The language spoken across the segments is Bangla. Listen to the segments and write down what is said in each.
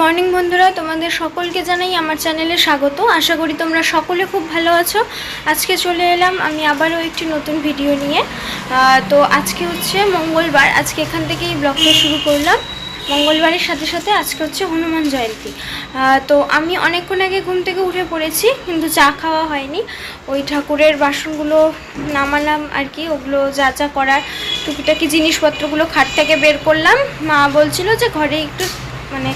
মর্নিং বন্ধুরা, তোমাদের সকলকে জানাই আমার চ্যানেলে স্বাগত। আশা করি তোমরা সকলে খুব ভালো আছো। আজকে চলে এলাম আমি আবারও একটি নতুন ভিডিও নিয়ে। তো আজকে হচ্ছে মঙ্গলবার, আজকে এখান থেকেই ব্লগটা শুরু করলাম। মঙ্গলবারের সাথে সাথে আজকে হচ্ছে হনুমান জয়ন্তী। তো আমি অনেকক্ষণ আগে ঘুম থেকে উঠে পড়েছি, কিন্তু চা খাওয়া হয়নি। ওই ঠাকুরের বাসনগুলো নামালাম আর কি, ওগুলো যা যা করার টুকিটাকি জিনিসপত্রগুলো খাট থেকে বের করলাম। মা বলছিল যে ঘরে একটু মানে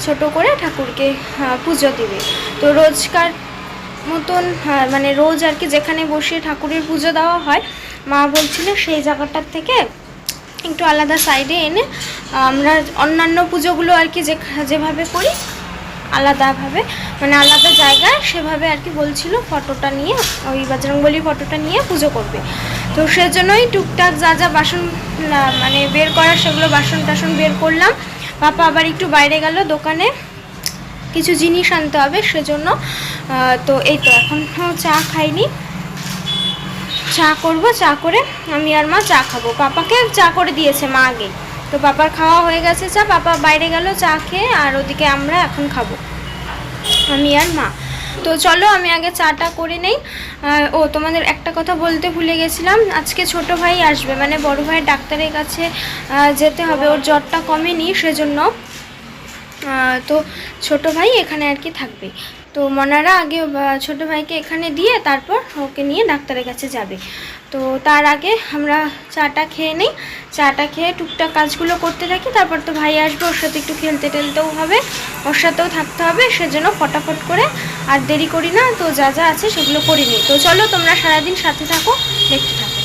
ছোট করে ঠাকুরকে পুজো দিবে। তো রোজকার মতন মানে রোজ আর কি যেখানে বসে ঠাকুরের পুজো দেওয়া হয়, মা বলছিল সেই জায়গাটার থেকে একটু আলাদা সাইডে এনে আমরা অন্যান্য পুজোগুলো আর কি যেভাবে করি আলাদাভাবে, মানে আলাদা জায়গায় সেভাবে আর কি বলছিল ফটোটা নিয়ে, ওই বজরংবলী ফটোটা নিয়ে পুজো করবে। তো সেজন্যই টুকটাক যা যা বাসন মানে বের করার সেগুলো বাসন টাসন বের করলাম। পাপা আবার একটু বাইরে গেল দোকানে, কিছু জিনিস আনতে হবে সেজন্য। তো এই তো এখন চা খাইনি, চা করব। চা করে আমি আর মা চা খাবো। পাপাকে চা করে দিয়েছে মা আগে, তো পাপার খাওয়া হয়ে গেছে চা। পাপা বাইরে গেল চা খেয়ে, আর ওদিকে আমরা এখন খাবো আমি আর মা। তো চলো আমি আগে চাটা করে নেই। ও তোমাদের একটা কথা বলতে ভুলে গেছিলাম, আজকে ছোট ভাই আসবে, মানে বড় ভাই ডাক্তারের কাছে যেতে হবে, ওর জ্বরটা কমেনি সেজন্য। তো ছোট ভাই এখানে আর কি থাকবে। তো মনারা আগে ছোট ভাইকে এখানে দিয়ে তারপর ওকে নিয়ে ডাক্তারের কাছে যাবে। তো তার আগে আমরা চাটা খেয়ে নিই। চাটা খেয়ে টুকটাক কাজগুলো করতে থাকি, তারপর তো ভাই আসবে, ওর সাথে একটু খেলতে টেলতেও হবে, ওর সাথেও থাকতে হবে, সেজন্য ফটাফট করে আর দেরি করি না। তো যা যা আছে সেগুলো করে নিই। তো চলো তোমরা সারাদিন সাথে থাকো, দেখতে থাকো।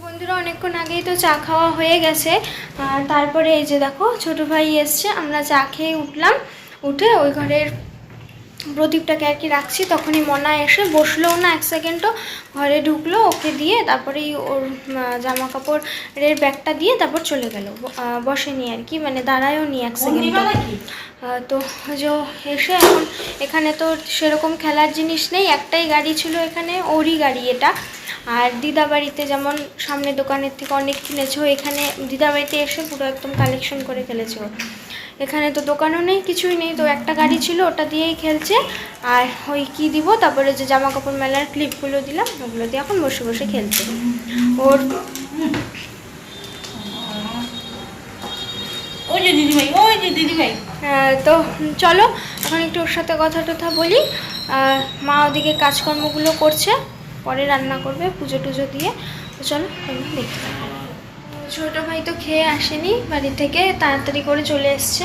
বন্ধুরা, অনেকক্ষণ আগেই তো চা খাওয়া হয়ে গেছে। তারপরে এই যে দেখো ছোট ভাই এসছে, আমরা চা খেয়ে উঠলাম। উঠে ওই ঘরের প্রদীপটাকে আর কি রাখছি, তখনই মনা এসে বসলো না এক সেকেন্ডও, ঘরে ঢুকলো, ওকে দিয়ে তারপরেই ওর জামা কাপড়ের ব্যাগটা দিয়ে তারপর চলে গেল, বসেনি আর কি, মানে দাঁড়ায়ও নি এক সেকেন্ড। তো যে এসে এখন এখানে তো সেরকম খেলার জিনিস নেই, একটাই গাড়ি ছিল এখানে, ওরই গাড়ি এটা। আর দিদাবাড়িতে যেমন সামনে দোকানের থেকে অনেক কিনেছো, এখানে দিদাবাড়িতে এসে পুরো একদম কালেকশন করে ফেলেছো। এখানে তো দোকানও নেই, কিছুই নেই, তো একটা গাড়ি ছিল ওটা দিয়েই খেলছে। আর ওই কি দিব, তারপরে যে জামা কাপড় মেলার ক্লিপগুলো দিলাম, ওগুলো দিয়ে এখন বসে বসে খেলছে। ওর ওই যে দিদিভাই, ওই যে দিদিভাই। তো চলো এখন একটু ওর সাথে কথা টথা বলি। মা ওদিকে কাজকর্মগুলো করছে, পরে রান্না করবে পুজো টুজো দিয়ে। তো চলো তোমরা দেখতে থাকো। ছোটো ভাই তো খেয়ে আসেনি বাড়ি থেকে, তাড়াতাড়ি করে চলে এসছে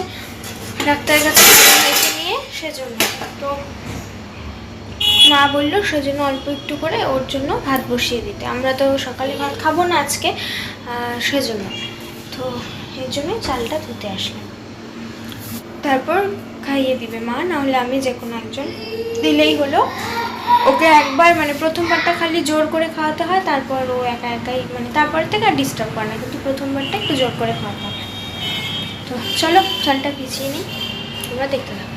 ডাক্তারের কাছে ভাইকে নিয়ে, সেজন্য। তো মা বললো সেজন্য অল্প একটু করে ওর জন্য ভাত বসিয়ে দিতে। আমরা তো সকালে ভাত খাবো না আজকে, সেজন্য। তো এর জন্য চালটা ধুতে আসলাম, তারপর খাইয়ে দিবে মা, নাহলে আমি যে কোনো একজন দিলেই হলো। ওকে একবার মানে প্রথমবারটা খালি জোর করে খাওয়াতে হয়, তারপর ও একা একাই মানে তারপর থেকে আর ডিস্টার্ব করে না, কিন্তু প্রথমবারটা একটু জোর করে খাওয়াতে হয়। তো চলো চালটা ভিজিয়ে নিই, তোমরা দেখতে থাকো।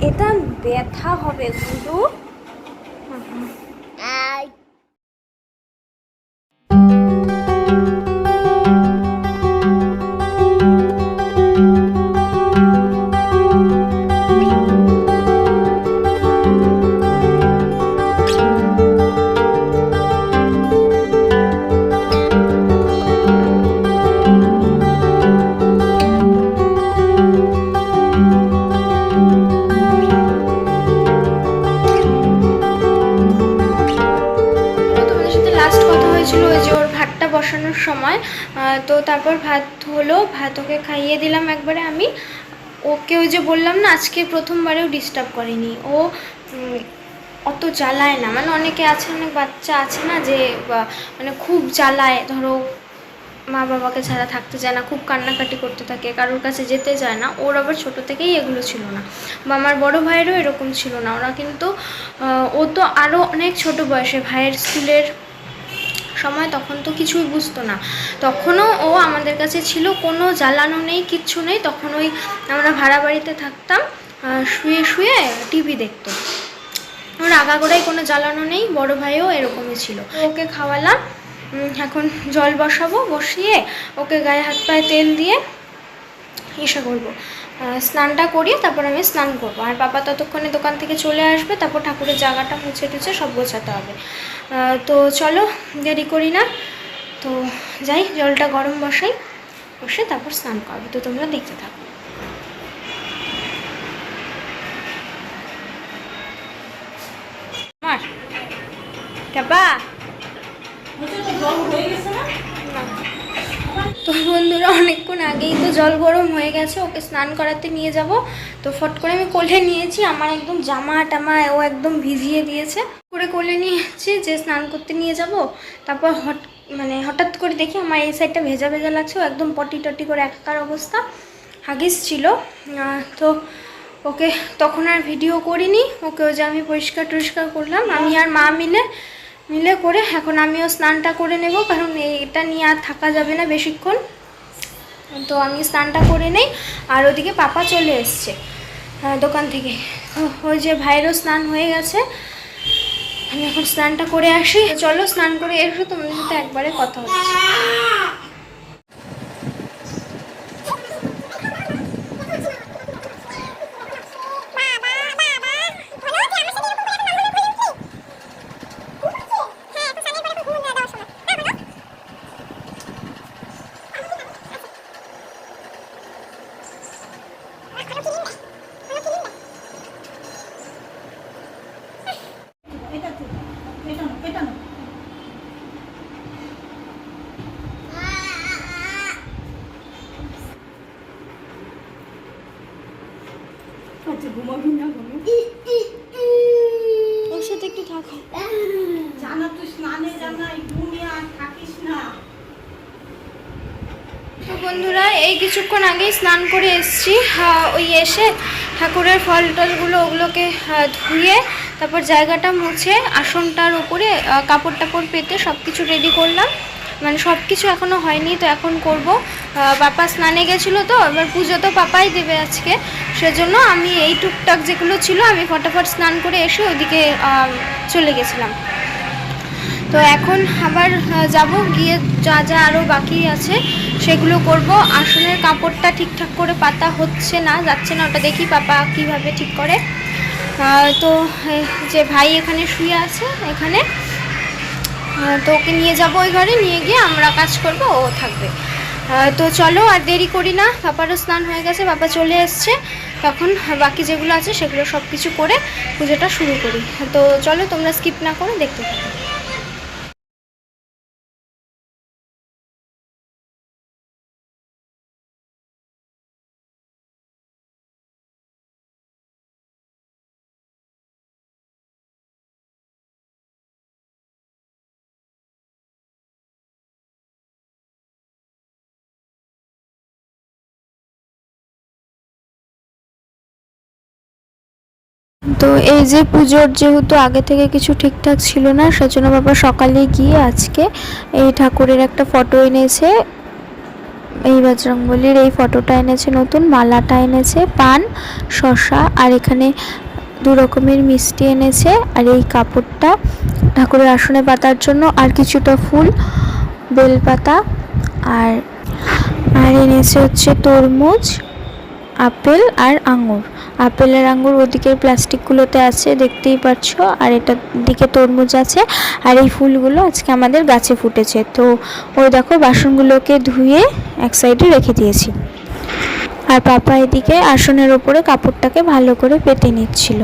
এটা ব্যথা হবে কিন্তু। বসানোর সময় তো তারপর ভাত হলো, ভাত ওকে খাইয়ে দিলাম একবারে আমি। ওকে ওই যে বললাম না আজকে প্রথমবারেও ডিস্টার্ব করেনি, ও অত জ্বালায় না, মানে অনেকে আছে, অনেক বাচ্চা আছে না যে মানে খুব জ্বালায়, ধরো মা বাবাকে ছাড়া থাকতে চায় না, খুব কান্নাকাটি করতে থাকে, কারোর কাছে যেতে চায় না। ওর আবার ছোটো থেকেই এগুলো ছিল না, বা আমার বড়ো ভাইয়েরও এরকম ছিল না। ওরা কিন্তু ও তো আরও অনেক ছোট বয়সে, ভাইয়ের স্কুলের সময়, তখন তো কিছুই বুঝতো না। তখনও ও আমাদের কাছে ছিল, কোনো জ্বালানো নেই, কিচ্ছু নেই। তখন ওই আমরা ভাড়া বাড়িতে থাকতাম, শুয়ে শুয়ে টিভি দেখতো। ওর আগাগোড়াই কোনো জ্বালানো নেই। বড় ভাইও এরকমই ছিল। ওকে খাওয়ালাম, এখন জল বসাবো, বসিয়ে ওকে গায়ে হাত পায়ে তেল দিয়ে এসে করবো, স্নানটা করিয়ে তারপর আমি স্নান করবো। আর বাবা ততক্ষণে দোকান থেকে চলে আসবে, তারপর ঠাকুরের জায়গাটা মুছে টুছে সব গোছাতে হবে। তো চলো দেরি করি না, তো যাই, জলটা গরম বসাই, বসে তারপর স্নান করবো। তো তোমরা দেখতে থাকো। আমার কাবা তো বন্ধুরা, অনেকক্ষণ আগেই তো জল গরম হয়ে গেছে, ওকে স্নান করাতে নিয়ে যাব। তো ফট করে আমি কোলে নিয়েছি, আমার একদম জামা টামা ও একদম ভিজিয়ে দিয়েছে। করে কোলে নিয়েছি যে স্নান করতে নিয়ে যাব। তারপর হঠাৎ করে দেখি আমার এই সাইডটা ভেজা ভেজা লাগছে, ও একদম পটি টটি করে একাকার অবস্থা, হাগিস ছিল। তো ওকে তখন আর ভিডিও করিনি, ওকেও যে আমি পরিষ্কার টরিষ্কার করলাম, আমি আর মা মিলে করে। এখন আমিও স্নানটা করে নেব, কারণ এটা নিয়ে আর থাকা যাবে না বেশিক্ষণ। তো আমি স্নানটা করে নেই। আর ওদিকে পাপা চলে এসছে দোকান থেকে। ওই যে ভাইয়েরও স্নান হয়ে গেছে, আমি এখন স্নানটা করে আসি। চলো স্নান করে এসো, তোমাদের সাথে একবারে কথা হচ্ছে। ঘুমাবি না, ওর সাথে একটু থাকো। জানা তুই স্নানে জানা, ঘুমিয়ে আর থাকিস না। তো বন্ধুরা, এই কিছুক্ষণ আগেই স্নান করে এসেছি। ওই এসে ঠাকুরের ফল টলগুলো ওগুলোকে ধুয়ে তারপর জায়গাটা মুছে আসনটার উপরে কাপড় টাপড় পেতে সব কিছু রেডি করলাম। মানে সব কিছু এখনও হয়নি, তো এখন করব। পাপা স্নানে গেছিলো, তো এবার পুজো তো পাপাই দেবে আজকে, সেজন্য আমি এই টুকটাক যেগুলো ছিল আমি ফটাফট স্নান করে এসে ওইদিকে চলে গেছিলাম। তো এখন আবার যাব, গিয়ে যা যা আরও বাকি আছে সেগুলো করব। আসনের কাপড়টা ঠিকঠাক করে পাতা হচ্ছে না, যাচ্ছে না, ওটা দেখি পাপা কিভাবে ঠিক করে। তো যে ভাই এখানে শুয়ে আছে এখানে, তো ওকে নিয়ে যাব ওই ঘরে, নিয়ে গিয়ে আমরা কাজ করব, ও থাকবে। তো চলো আর দেরি করি না, পাপারও স্নান হয়ে গেছে, পাপা চলে এসছে। তখন বাকি যেগুলো আছে সেগুলো সব কিছু করে পুজোটা শুরু করি। তো চলো, তোমরা স্কিপ না করে দেখতে থাকো। তো এই যে পুজোর যেহেতু আগে থেকে কিছু ঠিকঠাক ছিল না, সেজন্য বাবা সকালে গিয়ে আজকে এই ঠাকুরের একটা ফটো এনেছে, এই বজরংবলির এই ফটোটা এনেছে, নতুন মালাটা এনেছে, পান, শসা, আর এখানে 2 রকমের মিষ্টি এনেছে, আর এই কাপড়টা ঠাকুরের আসনে পাতার জন্য, আর কিছুটা ফুল, বেলপাতা, আর এনেছে হচ্ছে তরমুজ, আপেল আর আঙুর। আপেল আর আঙুর ওদিকের প্লাস্টিকগুলোতে আছে, দেখতেই পাচ্ছ, আর এটার দিকে তরমুজ আছে। আর এই ফুলগুলো আজকে আমাদের গাছে ফুটেছে। তো ওই দেখো, বাসনগুলোকে ধুয়ে এক সাইডে রেখে দিয়েছি। আর পাপা এদিকে আসনের ওপরে কাপড়টাকে ভালো করে পেতে নিচ্ছিল।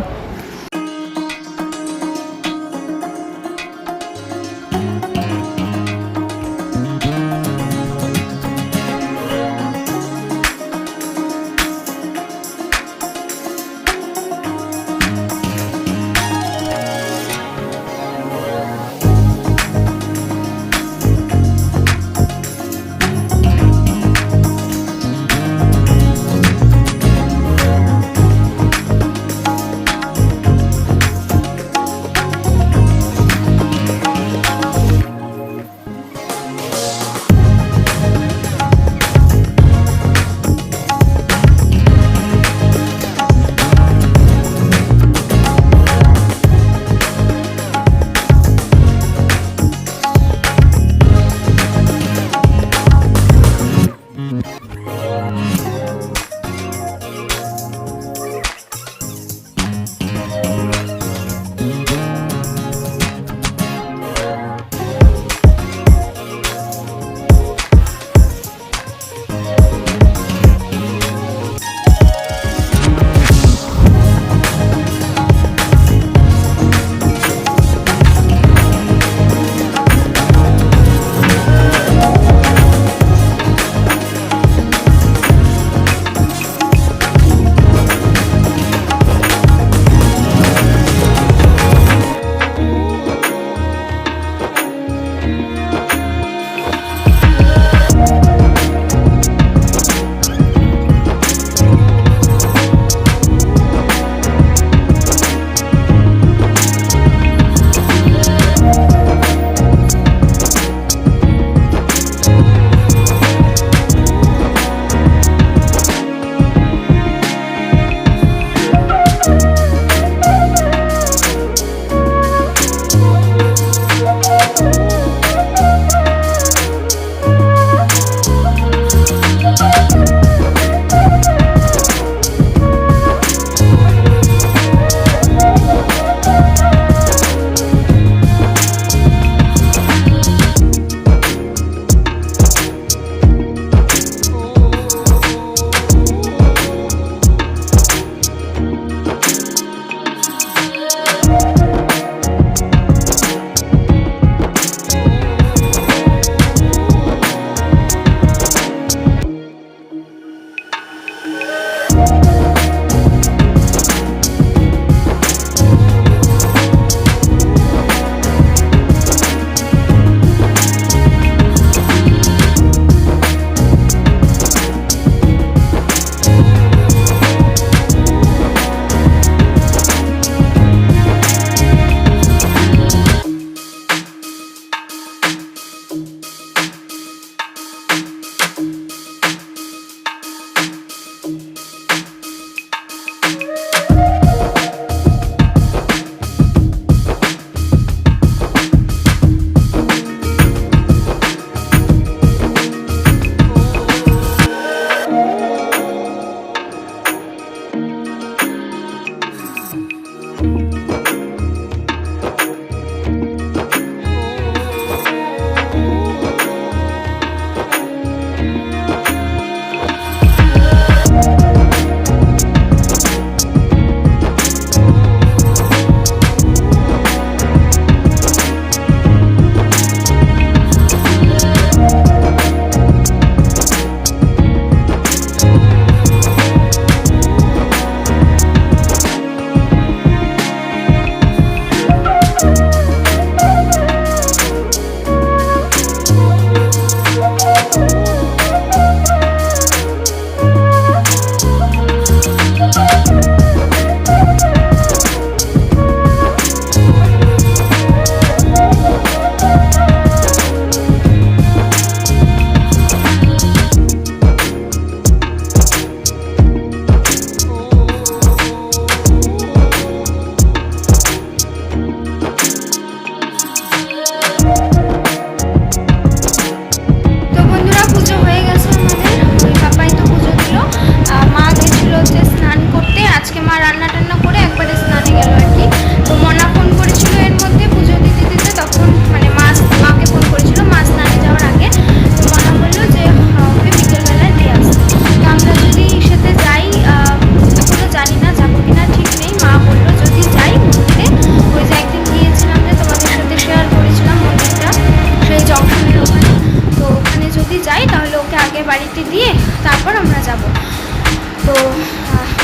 তো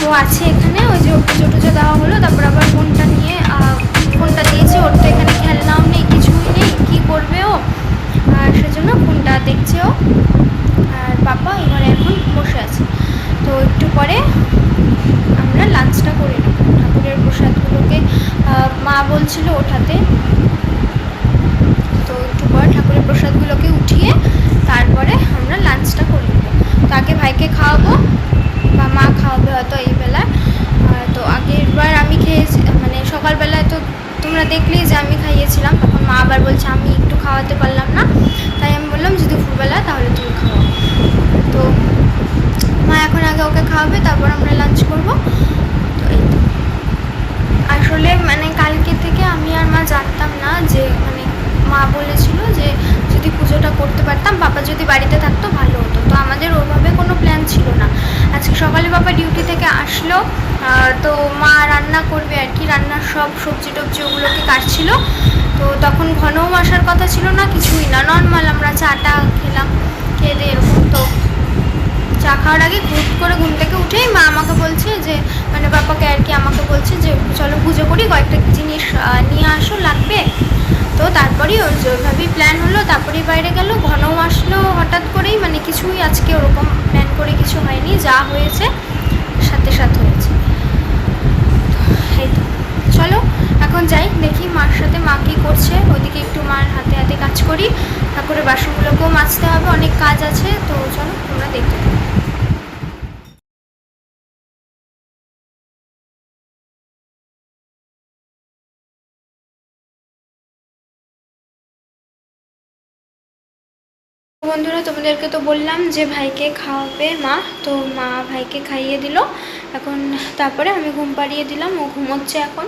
ও আছে এখানে, ওই যে পুজো টুজো দেওয়া হলো, তারপর আবার ফোনটা দিয়েছি। ওর তো এখানে খেলনাও নেই, কিছুই নেই, কী করবে ও, আর সেজন্য ফোনটা দেখছে ও। আর বাবা এবারে এখন বসে আছে। তো একটু পরে আমরা লাঞ্চটা করে নেব। ঠাকুরের প্রসাদগুলোকে মা বলছিল ওঠাতে, তো একটু পরে ঠাকুরের প্রসাদগুলোকে উঠিয়ে তারপরে আমরা লাঞ্চটা করে নেব। তো আগে ভাইকে খাওয়াবো বা মা খাওয়াবে হয়তো এই বেলায়। তো আগের বার আমি খেয়েছি, মানে সকালবেলায় তো তোমরা দেখলেই যে আমি খাইয়েছিলাম, তখন মা আবার বলছে আমি একটু খাওয়াতে পারলাম না, তাই আমি বললাম যে দুপুরবেলা তাহলে তুমি খাওয়াও। তো মা এখন আগে ওকে খাওয়াবে, তারপর আমরা লাঞ্চ করবো। তো এই তো আসলে মানে কালকে থেকে আমি আর মা জানতাম না যে, মানে মা বলেছিল যে যদি পুজোটা করতে পারতাম, বাবা যদি বাড়িতে থাকতো ভালো হতো। তো আমাদের ওইভাবে কোনো প্ল্যান ছিল না। আজকে সকালে বাবা ডিউটি থেকে আসলো, তো মা রান্না করবে আর কি, রান্নার সব সবজি টবজি ওগুলোকে কাটছিল। তো তখন ঘনও আসার কথা ছিল না, কিছুই না, নর্মাল আমরা চাটা খেলাম, খেয়ে দিয়ে এরকম। তো চা খাওয়ার আগে হুট করে ঘুম থেকে উঠেই মা আমাকে বলছে যে, মানে বাবাকে আর কি আমাকে বলছে যে চলো পুজো করি, কয়েকটা জিনিস নিয়ে আসো লাগবে। তো তারপরেই ওর যেভাবেই প্ল্যান হলো, তারপরেই বাইরে গেল। ঘনও আসলো হঠাৎ করেই, মানে কিছুই আজকে ওরকম প্ল্যান করে কিছু হয়নি, যা হয়েছে সাথে সাথে হয়েছে। এই তো চলো এখন যাই, দেখি মার সাথে মা কী করছে, ওইদিকে একটু মার হাতে হাতে কাজ করি। ঠাকুরের বাসনগুলোকেও মাজতে হবে, অনেক কাজ আছে। তো চলো তোমরা দেখতে থাকো। বন্ধুরা তোমাদেরকে তো বললাম যে ভাইকে খাওয়াবে মা, তো মা ভাইকে খাইয়ে দিল এখন। তারপরে আমি ঘুম পাড়িয়ে দিলাম, ও ঘুমোচ্ছে এখন।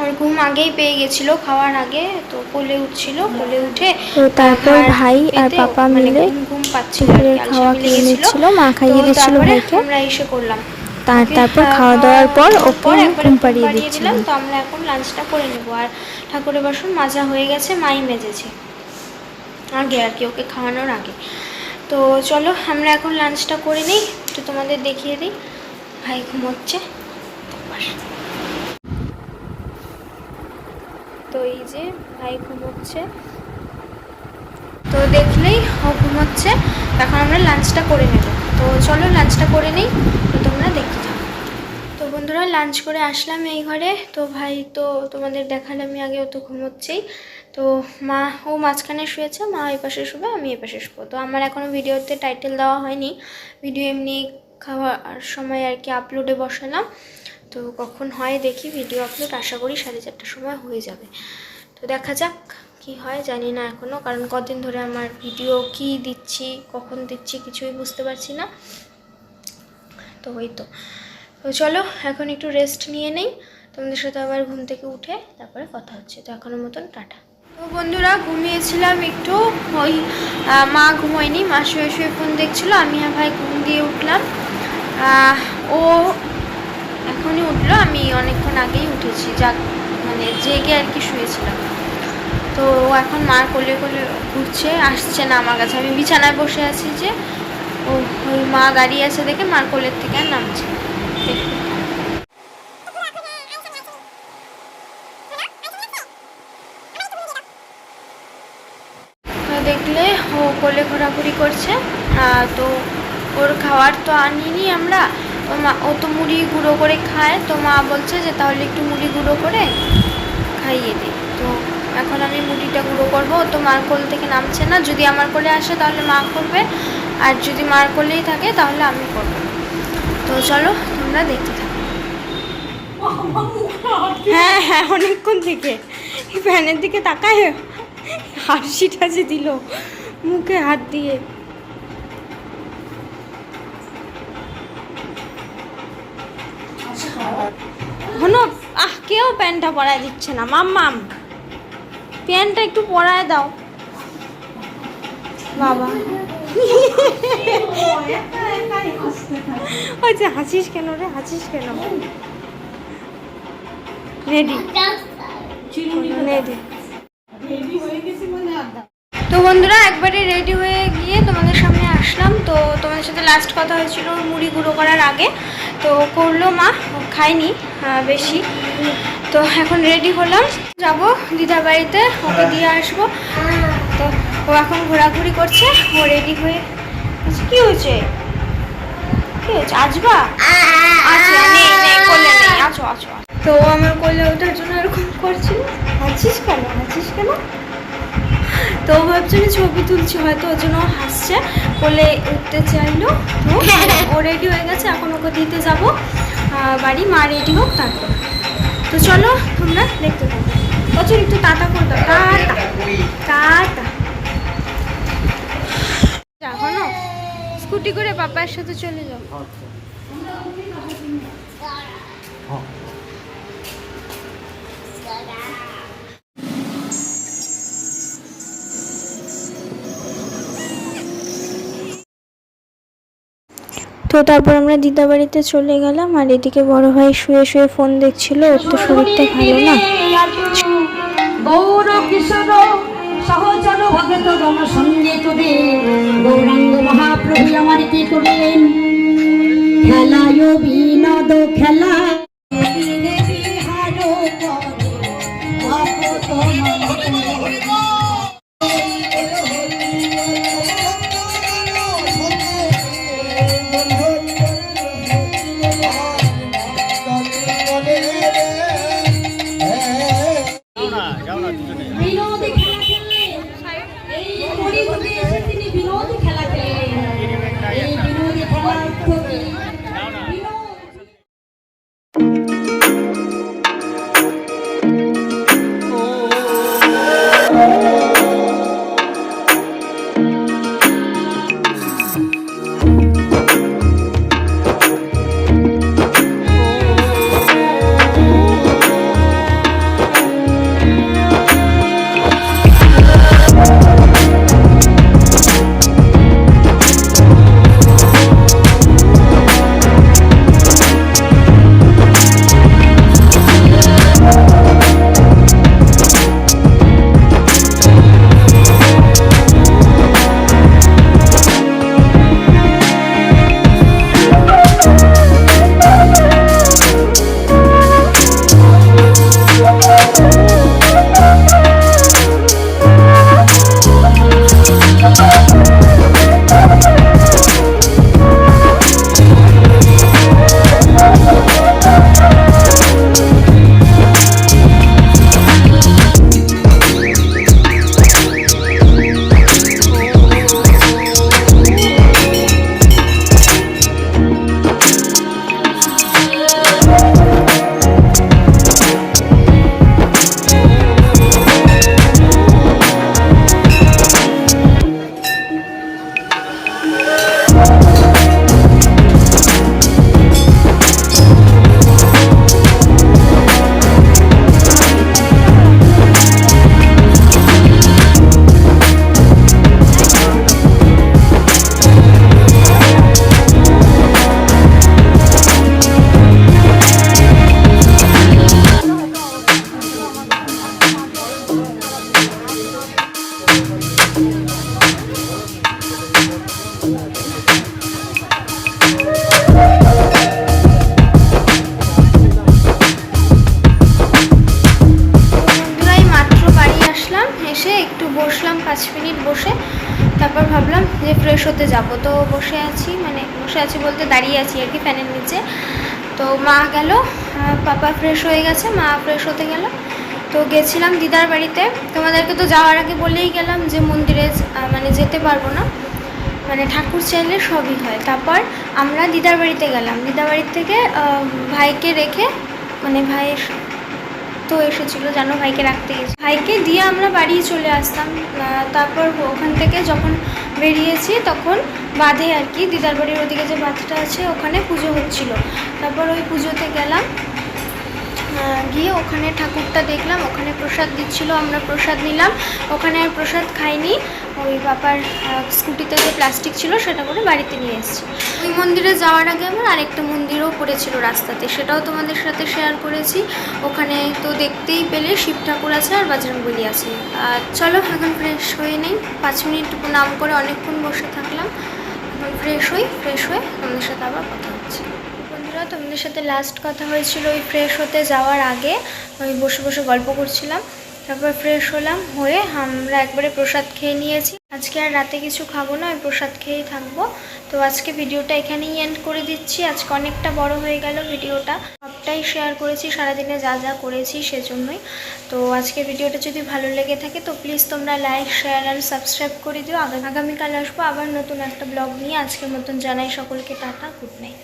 ওর ঘুম আগেই পেয়ে গেছিলো খাওয়ার আগে, তো কোলে উঠছিল, কোলে উঠে তো তারপর ভাই আর পাপা মিলে ঘুম পাচ্ছিল, দুপুরের খাওয়া খেয়ে নিচ্ছিল, মা খাইয়ে দিচ্ছিল ভাইকে। আমরা এসে করলাম, তারপর খাওয়া দাওয়ার পর ওকে ঘুম পাড়িয়ে দিচ্ছিলাম। তো আমরা এখন লাঞ্চটা করে নেব। আর ঠাকুরের বাসন মাজা হয়ে গেছে, মাই মেজেছে আগে আর কি, ওকে খাওয়ানোর আগে। তো চলো আমরা এখন লাঞ্চটা করে নিই, একটু তোমাদের দেখিয়ে দিই। ভাই ঘুমোচ্ছে, তো এই যে ভাই ঘুমোচ্ছে, তো দেখলেই ও ঘুমোচ্ছে। এখন আমরা লাঞ্চটা করে নেব। তো চলো লাঞ্চটা করে নিই, তো তোমরা দেখতে থাকো। তো বন্ধুরা লাঞ্চ করে আসলাম এই ঘরে। তো ভাই তো তোমাদের দেখালামই আগে, ও তো ঘুমোচ্ছেই। তো মা ও মাঝখানে শুয়েছে, মা এই পাশে শুবে, আমি এই পাশে শুবো। তো আমার এখনও ভিডিওতে টাইটেল দেওয়া হয়নি, ভিডিও এমনি খাওয়ার সময় আর কি আপলোডে বসালাম। তো কখন হয় দেখি ভিডিও আপলোড, আশা করি 4:30টার সময় হয়ে যাবে। তো দেখা যাক কি হয়, জানি না এখনও, কারণ কদিন ধরে আমার ভিডিও কি দিচ্ছি কখন দিচ্ছি কিছুই বুঝতে পারছি না। তো ওই তো চলো এখন একটু রেস্ট নিয়ে নেই, তোমাদের সাথে আবার ঘুম থেকে উঠে তারপরে কথা হচ্ছে। তো এখনের মতন টাটা। তো বন্ধুরা ঘুমিয়েছিলাম একটু, ওই মা ঘুমোয়নি, মা শুয়ে শুয়ে ফোন দেখছিল, আমি আর ভাই ঘুম দিয়ে উঠলাম। ও এখনই উঠলো, আমি অনেকক্ষণ আগেই উঠেছি, যাক মানে জেগে আর কি শুয়েছিলাম। তো ও এখন মার কোলে কোলে ঘুরছে, আসছে না আমার কাছে। আমি বিছানায় বসে আছি যে, ও ওই মা গাড়ি আছে দেখে মার কোলের থেকে আর নামছে। দেখলে ও কোলে ঘোরাঘুরি করছে। তো ওর খাওয়ার তো আনিনি আমরা, ও তো মুড়ি গুঁড়ো করে খায়। তো মা বলছে যে তাহলে একটু মুড়ি গুঁড়ো করে খাইয়ে দিই। তো এখন আমি মুড়িটা গুঁড়ো করবো। তো মার কোল থেকে নামছে না, যদি আমার কোলে আসে তাহলে মা করবে, আর যদি মার কোলেই থাকে তাহলে আমি করবো। তো চলো তোমরা দেখতে থাকো। হ্যাঁ হ্যাঁ অনেকক্ষণ থেকে ফ্যানের দিকে তাকায় হাসিটা যে দিল মুখে হাত দিয়ে। হনো কেউ প্যান্টটা পরায় দিচ্ছে না, মাম্মাম প্যান্টটা একটু পরায় দাও বাবা। ওই যে হাসিস কেন রে, হাসিস কেন? Ready ready. তো বন্ধুরা একবারে রেডি হয়ে গিয়ে তোমাদের সামনে আসলাম। তো তোমাদের সাথে লাস্ট কথা হয়েছিল মুড়ি গুঁড়ো করার আগে, তো করলো মা, খাইনি বেশি। তো এখন রেডি হলাম, যাব দিদার বাড়িতে, ওকে দিয়ে আসবো। তো ও এখন ঘোরাঘুরি করছে, ও রেডি হয়ে। কি হয়েছে, কি হয়েছে? আসবা? আচ্ছা, নেই নেই, কোলে নেই, আছো আছো। তো আমার কোলে ওঠার জন্য এরকম করছিল। হাসছিস কেন, হাসছিস কেন? তো ভাবছি আমি ছবি তুলছি, হয়তো ওর জন্য হাসছে। কোলে উঠতে চাইলো, তো ও রেডি হয়ে গেছে। এখন ওকে দিতে যাবো বাড়ি, মা রেডি হোক তারপর। তো চলো তোমরা দেখতে থাকো। প্রচুর একটু টাটা করে দাও, টাটা টাটা। এখনো স্কুটি করে পাপার সাথে চলে যাও। তো তারপর আমরা দিদা বাড়িতে চলে গেলাম, আর এদিকে বড় ভাই শুয়ে শুয়ে ফোন দেখছিল, ওর তো শরীরটা ভালো না। গৌর কিশোর সহচর ভগত জন সঙ্গে করে গৌরাঙ্গ মহাপ্রভু আমার কি করলেন, খেলায় বিনোদ খেলা বিনোদ খেলা খেললেন। এই পরিযুগে এসে তিনি বিনোদ খেলা খেললেন। এই বিনোদ খেলার প্রতি বসলাম 5 মিনিট বসে, তারপর ভাবলাম যে ফ্রেশ হতে যাব। তো বসে আছি, মানে বসে আছি বলতে দাঁড়িয়ে আছি আর কি ফ্যানের নিচে। তো মা গেল, পাপা ফ্রেশ হয়ে গেছে, মা ফ্রেশ হতে গেল। তো গেছিলাম দিদার বাড়িতে। তোমাদেরকে তো যাওয়ার আগে বলেই গেলাম যে মন্দিরে মানে যেতে পারবো না, মানে ঠাকুর চাইলে সবই হয়। তারপর আমরা দিদার বাড়িতে গেলাম। দিদার বাড়ির থেকে ভাইকে রেখে, মানে ভাইয়ের তো এসেছিলো জানো, ভাইকে রাখতে গেছি, ভাইকে দিয়ে আমরা বাড়ি চলে আসতাম। তারপর ওখান থেকে যখন বেরিয়েছি তখন বাঁধে আর কি, দিদার বাড়ির ওদিকে যে বাঁধটা আছে ওখানে পুজো হচ্ছিল। তারপর ওই পুজোতে গেলাম, গিয়ে ওখানে ঠাকুরটা দেখলাম, ওখানে প্রসাদ দিচ্ছিল, আমরা প্রসাদ নিলাম। ওখানে আর প্রসাদ খাইনি, ওই বাবার স্কুটিতে যে প্লাস্টিক ছিল সেটা করে বাড়িতে নিয়ে এসেছি। ওই মন্দিরে যাওয়ার আগে আমার আরেকটা মন্দিরও পড়েছিল রাস্তাতে, সেটাও তোমাদের সাথে শেয়ার করেছি। ওখানে তো দেখতেই পেলে শিব ঠাকুর আছে আর বজরংবলী আছে। চলো এখন ফ্রেশ হয়ে নেই, 5 মিনিট নাম করে অনেকক্ষণ বসে থাকলাম। ফ্রেশ হয়ে তোমাদের সাথে আবার কথা হচ্ছে। বন্ধুরা, তোমাদের সাথে লাস্ট কথা হয়েছিল ওই ফ্রেশ হতে যাওয়ার আগে। আমি বসে বসে গল্প করছিলাম, তারপর ফ্রেশ হলাম, হয়ে আমরা একবারে প্রসাদ খেয়ে নিয়েছি। আজকে আর রাতে কিছু খাবো না, ওই প্রসাদ খেয়েই থাকবো। তো আজকে ভিডিওটা এখানেই এন্ড করে দিচ্ছি। আজকে অনেকটা বড় হয়ে গেল ভিডিওটা, সবটাই শেয়ার করেছি সারাদিনে যা যা করেছি সেজন্যই। তো আজকে ভিডিওটা যদি ভালো লেগে থাকে তো প্লিজ তোমরা লাইক, শেয়ার অ্যান্ড সাবস্ক্রাইব করে দিও। আগামীকাল আসবো আবার নতুন একটা ব্লগ নিয়ে। আজকের মতন জানাই সকলকে টাটা, গুড নাইট।